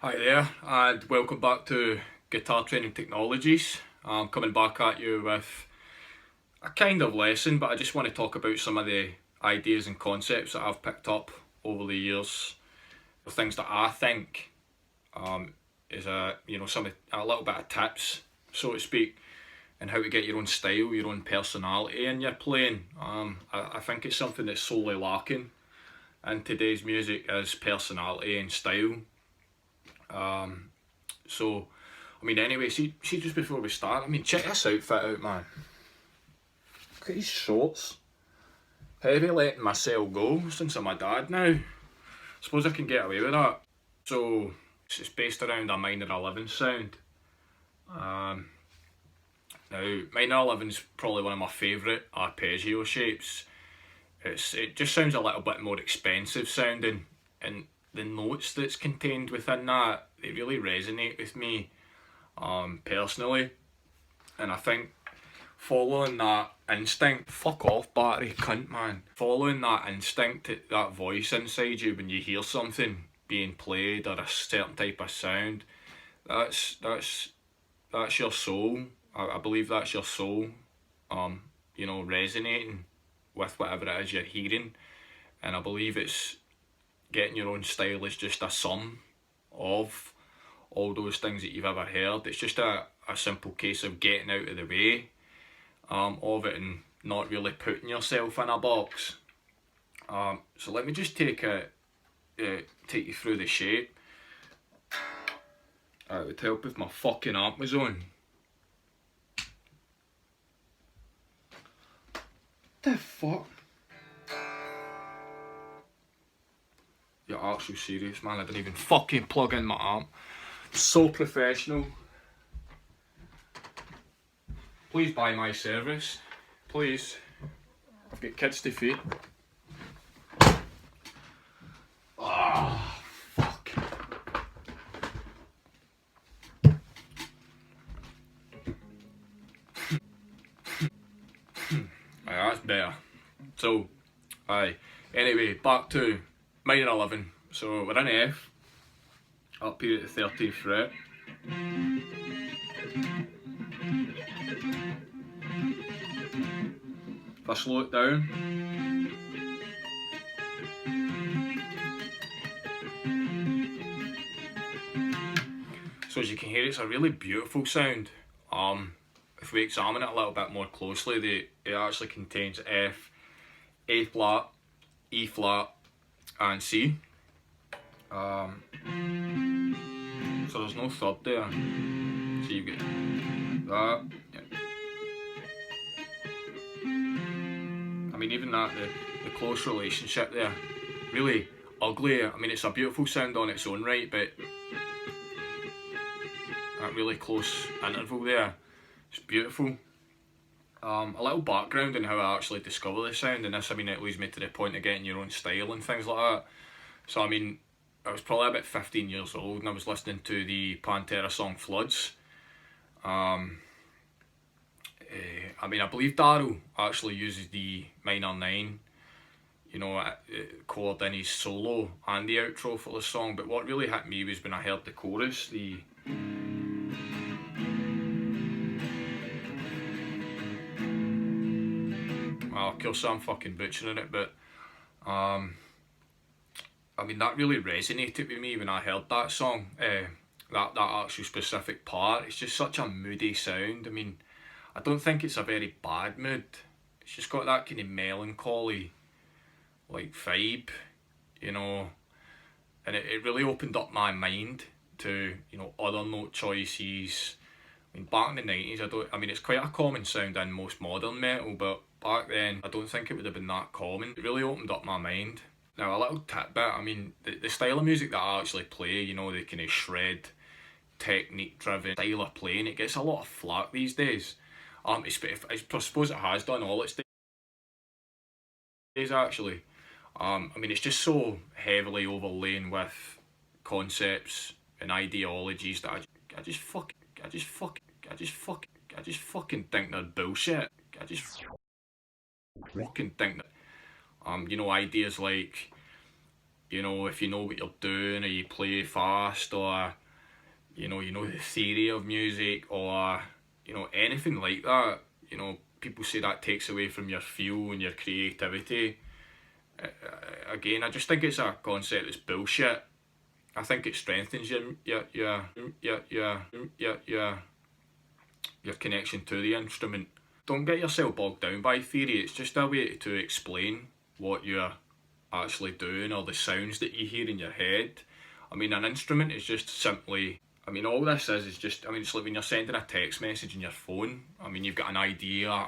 Hi there, and welcome back to Guitar Training Technologies. I'm coming back at you with a kind of lesson, but I just want to talk about some of the ideas and concepts that I've picked up over the years, the things that I think is a little bit of tips, so to speak, and how to get your own style, your own personality in your playing. I think it's something that's solely lacking in today's music is personality and style. Um, So, anyway, see, just before we start, check this outfit out, man. Look at these shorts. Heavy letting myself go since I'm a dad now. Suppose I can get away with that. So, it's based around a minor 11 sound. Now, minor 11's probably one of my favourite arpeggio shapes. It just sounds a little bit more expensive sounding, and the notes that's contained within that, they really resonate with me personally. And I think following that instinct, fuck off battery cunt man, following that instinct, that voice inside you when you hear something being played or a certain type of sound, that's your soul. I believe that's your soul, resonating with whatever it is you're hearing. And I believe it's getting your own style is just a sum of all those things that you've ever heard. It's just a simple case of getting out of the way of it and not really putting yourself in a box. So let me just take you through the shape. It would help if my fucking amp was on. The fuck? You're actually serious, man. I didn't even fucking plug in my amp. So professional. Please buy my service. Please. I've got kids to feed. Ah, fuck. That's better. So, anyway, back to minor 11. So we're in F, up here at the 13th fret. If I slow it down, so as you can hear, it's a really beautiful sound. If we examine it a little bit more closely, it actually contains F, A flat, E flat, and C. So there's no third there. So you get that. Yeah. Even that, the close relationship there, really ugly. It's a beautiful sound on its own right, but that really close interval there, it's beautiful. A little background on how I actually discover the sound, and this, it leads me to the point of getting your own style and things like that. So, I was probably about 15 years old and I was listening to the Pantera song Floods. I believe Daryl actually uses the minor 9, chord in his solo and the outro for the song, but what really hit me was when I heard the chorus, well, of course I'm fucking butchering it, but that really resonated with me when I heard that song. That actual specific part, it's just such a moody sound. I don't think it's a very bad mood. It's just got that kind of melancholy, like, vibe, and it really opened up my mind to, other note choices. Back in the 90s, it's quite a common sound in most modern metal, but back then, I don't think it would have been that common. It really opened up my mind. Now, a little tidbit, the style of music that I actually play, the kind of shred, technique-driven style of playing, it gets a lot of flack these days. I suppose it has done all its days, actually. It's just so heavily overlain with concepts and ideologies that I just fucking think they're bullshit. I just fucking think that, ideas like you know, if you know what you're doing, or you play fast, or you know the theory of music, or you know anything like that. You know, people say that takes away from your feel and your creativity. Again, I just think it's a concept that's bullshit. I think it strengthens your connection to the instrument. Don't get yourself bogged down by theory. It's just a way to explain what you're actually doing, or the sounds that you hear in your head. I mean, an instrument is just simply, I mean, all this is just, I mean, it's like when you're sending a text message on your phone. I mean, you've got an idea,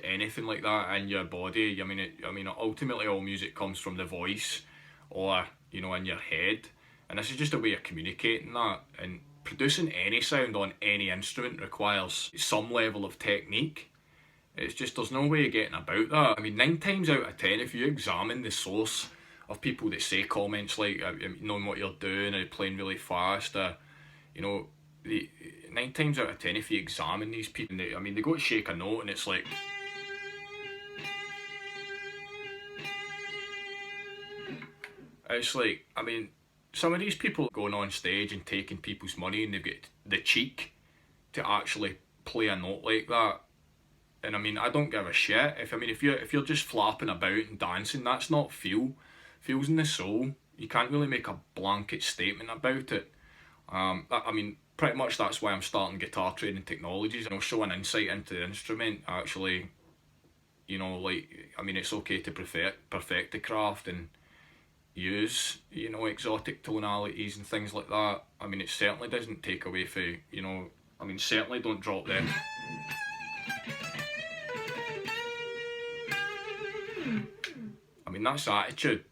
anything like that in your body. I mean, ultimately, all music comes from the voice, or you know, in your head, and this is just a way of communicating that. And producing any sound on any instrument requires some level of technique. It's just, there's no way of getting about that. I mean, 9 times out of 10, if you examine the source of people that say comments like, knowing what you're doing, or playing really fast, you know, 9 times out of 10, if you examine these people, I mean, they go to shake a note and it's like, I mean, some of these people going on stage and taking people's money, and they've got the cheek to actually play a note like that. And I mean, I don't give a shit if you're just flapping about and dancing. That's not feel. Feels in the soul. You can't really make a blanket statement about it. I mean, pretty much that's why I'm starting guitar training technologies. You know, show an insight into the instrument. Actually, you know, like, I mean, it's okay to perfect the craft and use, you know, exotic tonalities and things like that. I mean, it certainly doesn't take away from, you know, I mean, certainly don't drop them. I mean, that's attitude.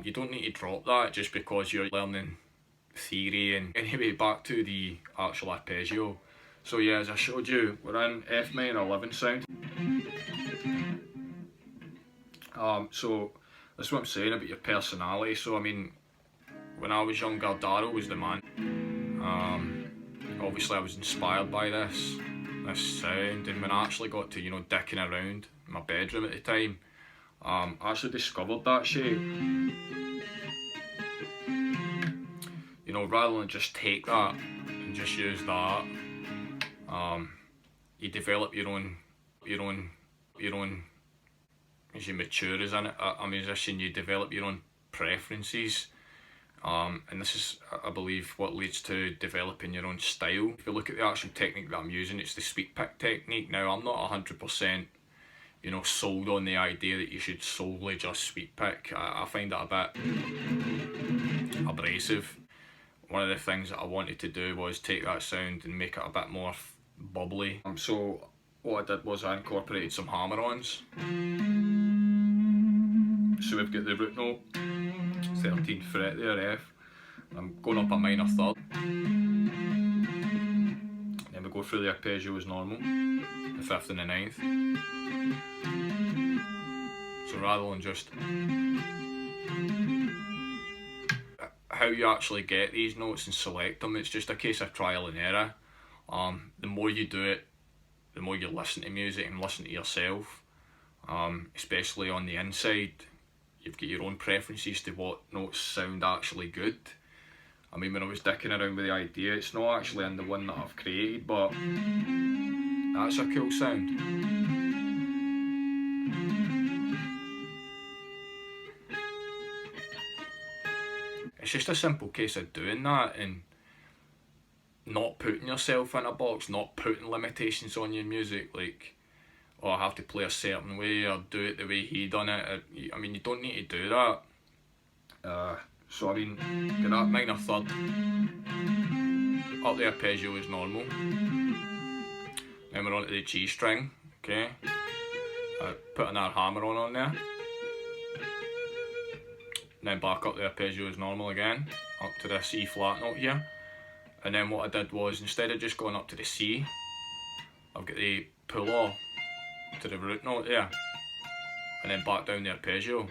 You don't need to drop that just because you're learning theory. And anyway, back to the actual arpeggio. So yeah, as I showed you, we're in F minor 11 sound. So that's what I'm saying about your personality. So I mean, when I was younger, Daryl was the man. Obviously I was inspired by this sound, and when I actually got to, you know, dicking around in my bedroom at the time, I actually discovered that shape. You know, rather than just take that and just use that, you develop your own, as you mature as a musician, you develop your own preferences. And this is, I believe, what leads to developing your own style. If you look at the actual technique that I'm using, it's the sweep pick technique. Now, I'm not 100%, you know, sold on the idea that you should solely just sweep pick. I find that a bit abrasive. One of the things that I wanted to do was take that sound and make it a bit more bubbly. So what I did was I incorporated some hammer-ons. So we've got the root note, 13th fret there, F. I'm going up a minor third. Then we go through the arpeggio as normal, the 5th and the 9th. So rather than just how you actually get these notes and select them, it's just a case of trial and error. The more you do it, the more you listen to music and listen to yourself, especially on the inside. You've got your own preferences to what notes sound actually good. I mean, when I was dicking around with the idea, it's not actually in the one that I've created, but that's a cool sound. It's just a simple case of doing that and not putting yourself in a box, not putting limitations on your music, like, oh, I have to play a certain way or do it the way he done it. I mean, you don't need to do that. So I mean, get that minor third up the arpeggio as normal. Then we're on to the G string, okay. Putting our hammer on there. And then back up the arpeggio as normal again, up to the C flat note here. And then what I did was, instead of just going up to the C, I've got the pull off to the root note there, and then back down the arpeggio.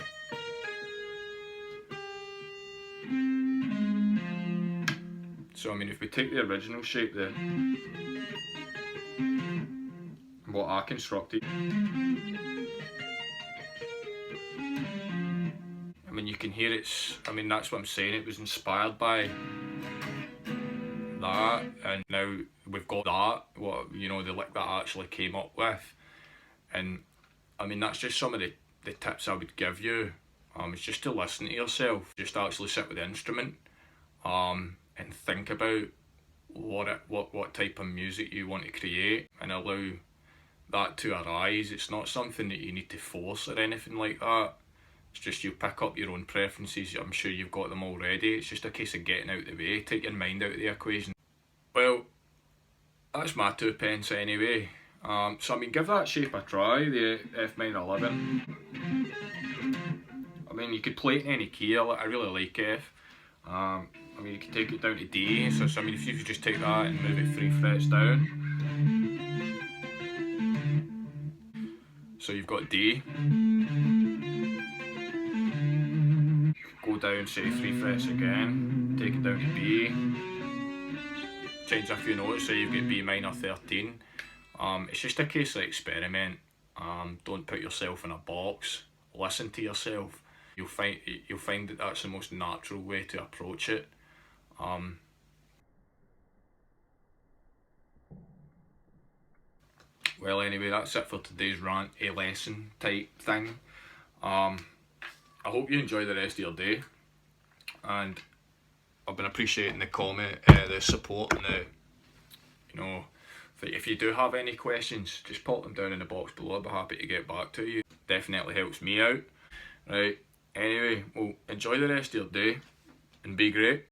So I mean, if we take the original shape there, what I constructed, and mean, you can hear that's what I'm saying, it was inspired by that, and now we've got that, the lick that I actually came up with. And I mean, that's just some of the tips I would give you. It's just to listen to yourself, just actually sit with the instrument, and think about what type of music you want to create, and allow that to arise. It's not something that you need to force or anything like that. It's just you pick up your own preferences. I'm sure you've got them already. It's just a case of getting out of the way, take your mind out of the equation. Well, that's my 2 pence anyway. So I mean, give that shape a try, the F minor 11. I mean, you could play it in any key. I really like F. I mean, you could take it down to D. So I mean, if you could just take that and move it 3 frets down. So you've got D. Go down, say 3 frets again. Take it down to B. Change a few notes, so you've got B minor 13. It's just a case of experiment. Don't put yourself in a box. Listen to yourself. You'll find that that's the most natural way to approach it. Well, anyway, that's it for today's rant, a lesson type thing. I hope you enjoy the rest of your day, and I've been appreciating the support, and if you do have any questions, just pop them down in the box below. I'll be happy to get back to you. Definitely helps me out. Right, anyway, well, enjoy the rest of your day, and be great.